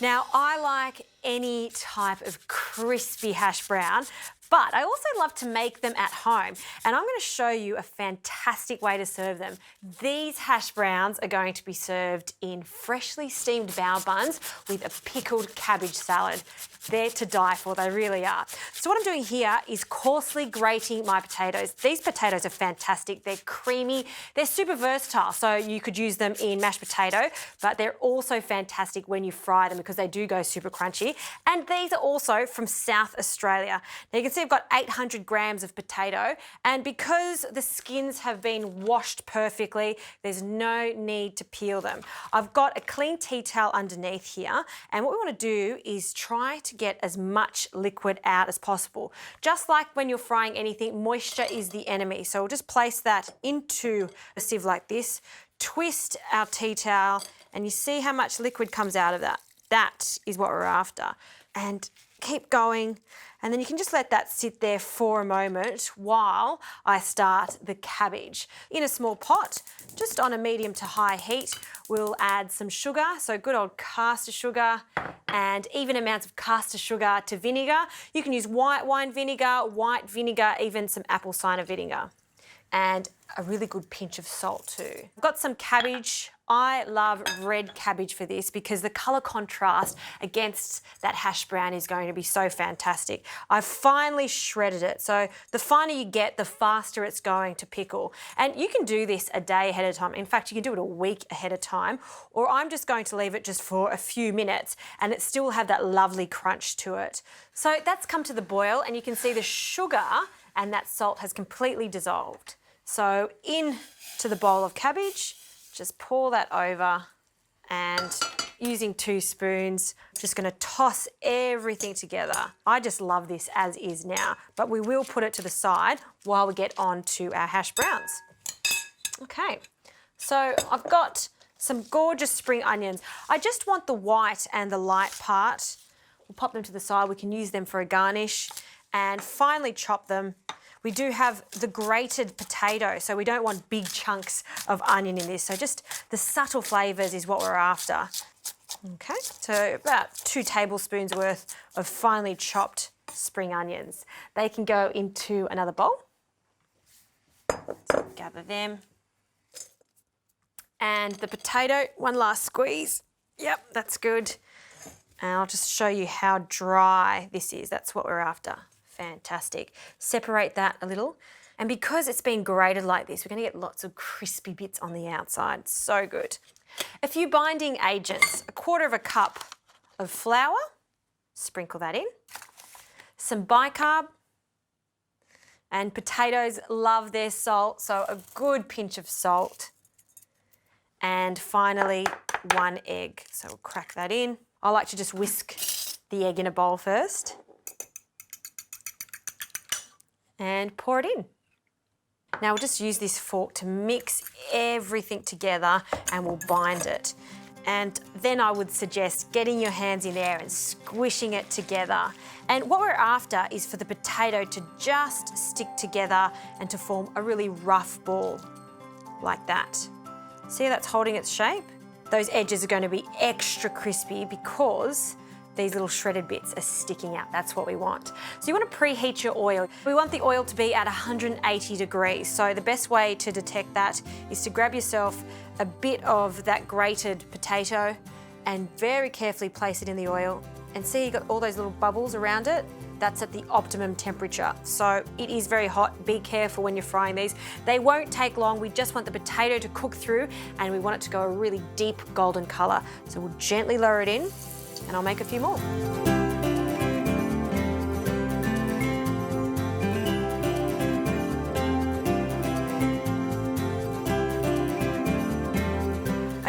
Now, I like any type of crispy hash brown, but I also love to make them at home. And I'm going to show you a fantastic way to serve them. These hash browns are going to be served in freshly steamed bao buns with a pickled cabbage salad. They're to die for, they really are. So what I'm doing here is coarsely grating my potatoes. These potatoes are fantastic. They're creamy. They're super versatile, so you could use them in mashed potato, but they're also fantastic when you fry them because they do go super crunchy. And these are also from South Australia. Now you can see I've got 800 grams of potato, and because the skins have been washed perfectly, there's no need to peel them. I've got a clean tea towel underneath here, and what we want to do is try to get as much liquid out as possible. Just like when you're frying anything, moisture is the enemy. So we'll just place that into a sieve like this, twist our tea towel, and you see how much liquid comes out of that. That is what we're after. And keep going, and then you can just let that sit there for a moment while I start the cabbage. In a small pot, just on a medium to high heat, we'll add some sugar, so good old caster sugar, and even amounts of caster sugar to vinegar. You can use white wine vinegar, white vinegar, even some apple cider vinegar. And a really good pinch of salt too. I've got some cabbage. I love red cabbage for this because the colour contrast against that hash brown is going to be so fantastic. I've finely shredded it, so the finer you get, the faster it's going to pickle. And you can do this a day ahead of time. In fact, you can do it a week ahead of time, or I'm just going to leave it just for a few minutes and it still will have that lovely crunch to it. So that's come to the boil, and you can see the sugar and that salt has completely dissolved. So into the bowl of cabbage, just pour that over, and using 2 spoons, just going to toss everything together. I just love this as is now, but we will put it to the side while we get on to our hash browns. Okay, so I've got some gorgeous spring onions. I just want the white and the light part. We'll pop them to the side. We can use them for a garnish, and finely chop them. We do have the grated potato, so we don't want big chunks of onion in this. So just the subtle flavours is what we're after. Okay, so about 2 tablespoons worth of finely chopped spring onions. They can go into another bowl. So gather them. And the potato, one last squeeze. Yep, that's good. And I'll just show you how dry this is. That's what we're after. Fantastic. Separate that a little. And because it's been grated like this, we're going to get lots of crispy bits on the outside. So good. A few binding agents. 1/4 cup of flour. Sprinkle that in. Some bicarb. And potatoes love their salt, so a good pinch of salt. And finally, 1 egg. So we'll crack that in. I like to just whisk the egg in a bowl first. And pour it in. Now we'll just use this fork to mix everything together, and we'll bind it. And then I would suggest getting your hands in there and squishing it together. And what we're after is for the potato to just stick together and to form a really rough ball, like that. See how that's holding its shape? Those edges are going to be extra crispy because these little shredded bits are sticking out. That's what we want. So you want to preheat your oil. We want the oil to be at 180 degrees. So the best way to detect that is to grab yourself a bit of that grated potato and very carefully place it in the oil. And see, you've got all those little bubbles around it? That's at the optimum temperature. So it is very hot. Be careful when you're frying these. They won't take long. We just want the potato to cook through, and we want it to go a really deep golden color. So we'll gently lower it in, and I'll make a few more.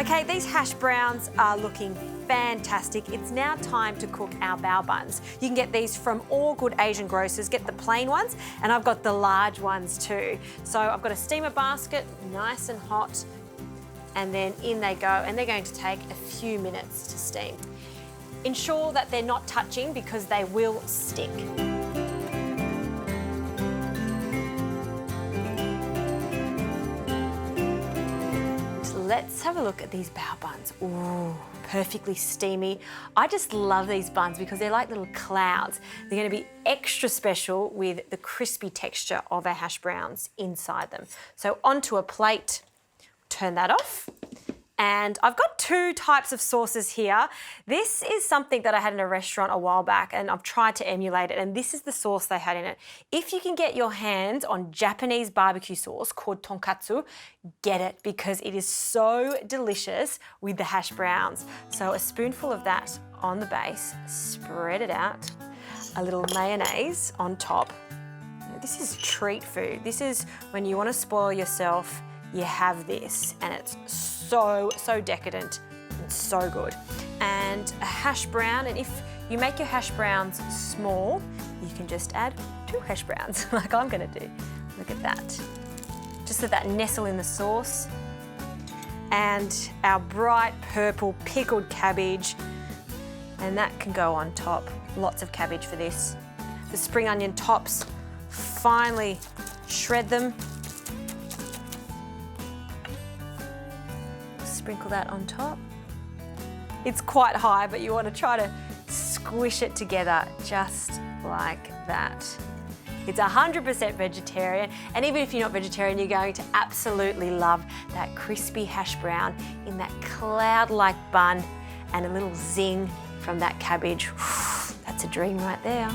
Okay, these hash browns are looking fantastic. It's now time to cook our bao buns. You can get these from all good Asian grocers. Get the plain ones, and I've got the large ones too. So I've got a steamer basket, nice and hot, and then in they go, and they're going to take a few minutes to steam. Ensure that they're not touching because they will stick. Just let let's have a look at these bao buns. Ooh, perfectly steamy. I just love these buns because they're like little clouds. They're going to be extra special with the crispy texture of our hash browns inside them. So onto a plate, turn that off. And I've got two types of sauces here. This is something that I had in a restaurant a while back and I've tried to emulate it, and this is the sauce they had in it. If you can get your hands on Japanese barbecue sauce called tonkatsu, get it because it is so delicious with the hash browns. So a spoonful of that on the base, spread it out, a little mayonnaise on top. This is treat food. This is when you want to spoil yourself, you have this, and it's so decadent and so good. And a hash brown, and if you make your hash browns small, you can just add 2 hash browns like I'm gonna do. Look at that. Just let that nestle in the sauce. And our bright purple pickled cabbage, and that can go on top. Lots of cabbage for this. The spring onion tops, finely shred them. Sprinkle that on top. It's quite high, but you want to try to squish it together just like that. It's 100% vegetarian, and even if you're not vegetarian, you're going to absolutely love that crispy hash brown in that cloud-like bun and a little zing from that cabbage. That's a dream right there.